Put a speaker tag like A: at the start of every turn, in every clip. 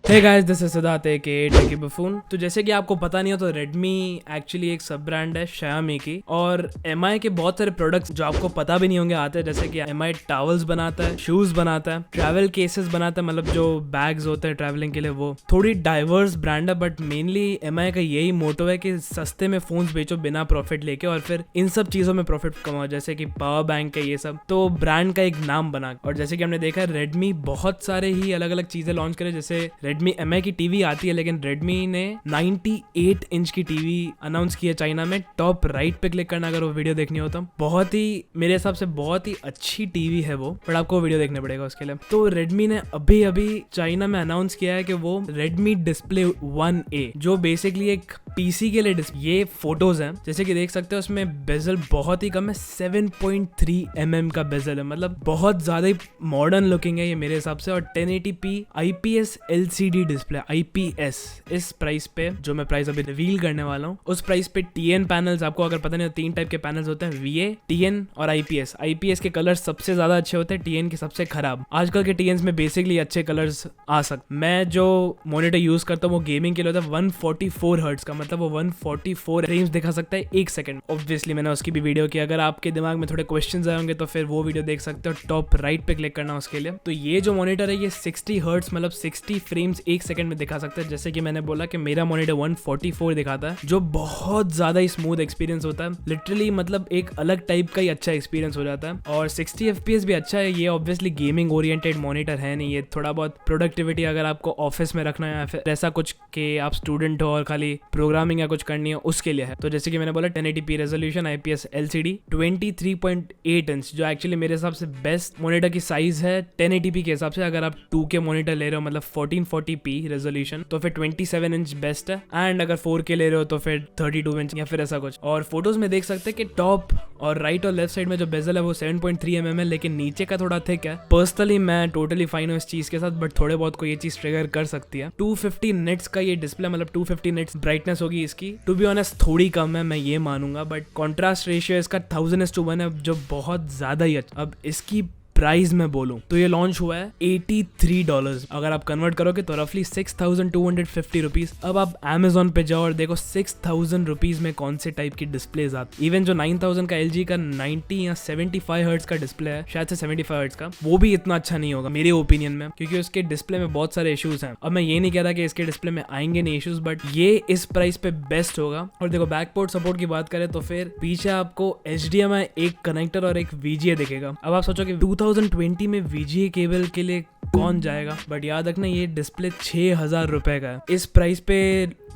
A: Hey guys, this is Siddharth K techie buffoon. तो जैसे कि आपको पता नहीं हो तो रेडमी एक्चुअली एक सब ब्रांड है Xiaomi की, और एमआई के बहुत सारे प्रोडक्ट्स जो आपको पता भी नहीं होंगे आते हैं। जैसे कि एमआई टॉवल्स बनाता है, शूज बनाता है, ट्रैवल केसेस बनाता है, मतलब जो बैग्स होते हैं ट्रैवलिंग के लिए। वो थोड़ी डाइवर्स ब्रांड है, बट मेनली एमआई का यही मोटो है कि सस्ते में फोन्स बेचो बिना प्रॉफिट लेके, और फिर इन सब चीजों में प्रॉफिट कमाओ, जैसे कि पावर बैंक है, ये सब। तो ब्रांड का एक नाम बना। और जैसे कि हमने देखा है रेडमी बहुत सारे ही अलग अलग चीजें लॉन्च करे। जैसे रेडमी एमआई की टीवी आती है, लेकिन रेडमी ने 98 इंच की टीवी अनाउंस की है चाइना में। टॉप राइट पे क्लिक करना अगर वो वीडियो देखनी हो तो। बहुत ही मेरे हिसाब से बहुत ही अच्छी टीवी है वो, बट आपको वीडियो देखना पड़ेगा उसके लिए। तो रेडमी ने अभी अभी चाइना में अनाउंस किया है कि वो रेडमी डिस्प्ले 1A, जो बेसिकली एक पीसी के लिए ये फोटोज हैं, जैसे कि देख सकते हो उसमें बेजल बहुत ही कम है, 7.3 mm का बेजल है, मतलब बहुत ज्यादा ही मॉडर्न लुकिंग है ये मेरे हिसाब से। और 1080p IPS LCD display, IPS। इस प्राइस पे, जो मैं प्राइस अभी रिवील करने वाला हूँ, उस प्राइस पे TN पैनल्स, आपको अगर पता नहीं हो 3 टाइप के पैनल्स होते हैं, VA, TN और IPS। IPS के कलर सबसे ज्यादा अच्छे होते हैं, TN के सबसे खराब। आजकल के TNs में बेसिकली अच्छे कलर्स आ सकते। मैं जो मॉनिटर यूज करता हूँ वो गेमिंग के लिए होता है 144 हर्ट्ज का, मतलब वो 144 फ्रेम्स दिखा सकता है 1 सेकंड। ऑब्वियसली मैंने उसकी भी वीडियो की, अगर आपके दिमाग में थोड़े क्वेश्चंस आए होंगे तो फिर वो वीडियो देख सकते हो, टॉप राइट पे क्लिक करना उसके लिए। तो ये जो मॉनिटर है ये 60 हर्ट्ज मतलब 60 फ्रेम्स 1 सेकंड में दिखा सकता है। जैसे कि मैंने बोला कि मेरा मॉनिटर 144 दिखाता है, जो बहुत ज्यादा ही स्मूथ एक्सपीरियंस होता है, लिटरली मतलब एक अलग टाइप का ही अच्छा एक्सपीरियंस हो जाता है। और 60 FPS भी अच्छा है। ये ऑब्वियसली गेमिंग ओरिएंटेड मॉनिटर है नहीं, ये थोड़ा बहुत प्रोडक्टिविटी अगर आपको ऑफिस में रखना है या फिर ऐसा कुछ कि आप स्टूडेंट हो और खाली प्रोग्रामिंग या कुछ करनी है उसके लिए है। तो जैसे कि मैंने बोला 1080p resolution, IPS LCD, 23.8 inch, जो एक्चुअली मेरे हिसाब से बेस्ट मॉनिटर की साइज है 1080p के हिसाब से। अगर आप 2K मॉनिटर ले रहे हो मतलब 1440p रेजोल्यूशन, तो फिर 27 इंच बेस्ट है। एंड अगर 4K ले रहे हो तो फिर 32 इंच या फिर ऐसा कुछ। और फोटोज में देख सकते हैं कि टॉप और राइट और लेफ्ट साइड में जो बेजल है वो 7.3 mm है, लेकिन नीचे का थोड़ा थिक है। पर्सनली मैं टोटली फाइन हूँ इस चीज के साथ, बट थोड़े बहुत को ये चीज ट्रिगर कर सकती है। 250 निट्स का ये डिस्प्ले, मतलब 250 निट्स ब्राइटनेस होगी इसकी। टू बी ऑनेस्ट थोड़ी कम है, मैं ये मानूंगा, बट कॉन्ट्रास्ट रेशियो इसका 1000:1 है, जो बहुत ज्यादा ही अच्छा। अब इसकी प्राइस में बोलूं तो ये लॉन्च हुआ है $83। अगर आप कन्वर्ट करोगे तो रफली 6250 रुपीज। अब आप Amazon पे जाओ और देखो 6000 रुपीज में कौन से टाइप की डिस्प्लेज आती। इवन जो 9000 का LG का 90 या 75 हर्ट्ज का डिस्प्ले है, शायद से 75 हर्ट्ज का, वो भी इतना अच्छा नहीं होगा मेरे ओपिनियन में, क्योंकि उसके डिस्प्ले में बहुत सारे इश्यूज हैं। अब मैं ये नहीं कह रहा कि इसके डिस्प्ले में आएंगे नहीं इश्यूज, बट ये इस प्राइस पे बेस्ट होगा। और देखो बैकपोर्ट सपोर्ट की बात करें तो फिर पीछे आपको HDMI एक कनेक्टर और एक VGA दिखेगा। अब आप सोचो कि 2020 में VGA केबल के लिए कौन जाएगा, बट याद रखना ये डिस्प्ले 6000 रुपए का है। इस प्राइस पे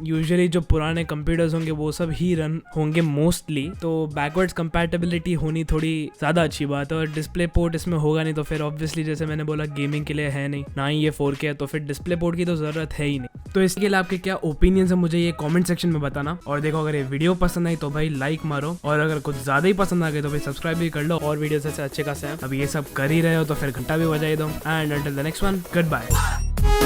A: यूजुअली जो पुराने कंप्यूटर्स होंगे वो सब ही रन होंगे मोस्टली, तो बैकवर्ड्स कंपैटिबिलिटी होनी थोड़ी ज्यादा अच्छी बात है। और डिस्प्ले पोर्ट इसमें होगा नहीं, तो फिर ऑब्वियसली जैसे मैंने बोला गेमिंग के लिए है नहीं, ना ही ये 4K है, तो फिर डिस्प्ले पोर्ट की तो जरूरत है ही नहीं। तो इसके लिए आपके क्या ओपिनियंस है मुझे ये कमेंट सेक्शन में बताना। और देखो अगर ये वीडियो पसंद आई तो भाई लाइक मारो, और अगर कुछ ज्यादा ही पसंद आ गए तो भाई सब्सक्राइब भी कर लो। और वीडियो से अच्छे खासे हैं, अब ये सब कर ही रहे हो तो फिर घंटा भी बजाई दो। And until the next one, good bye.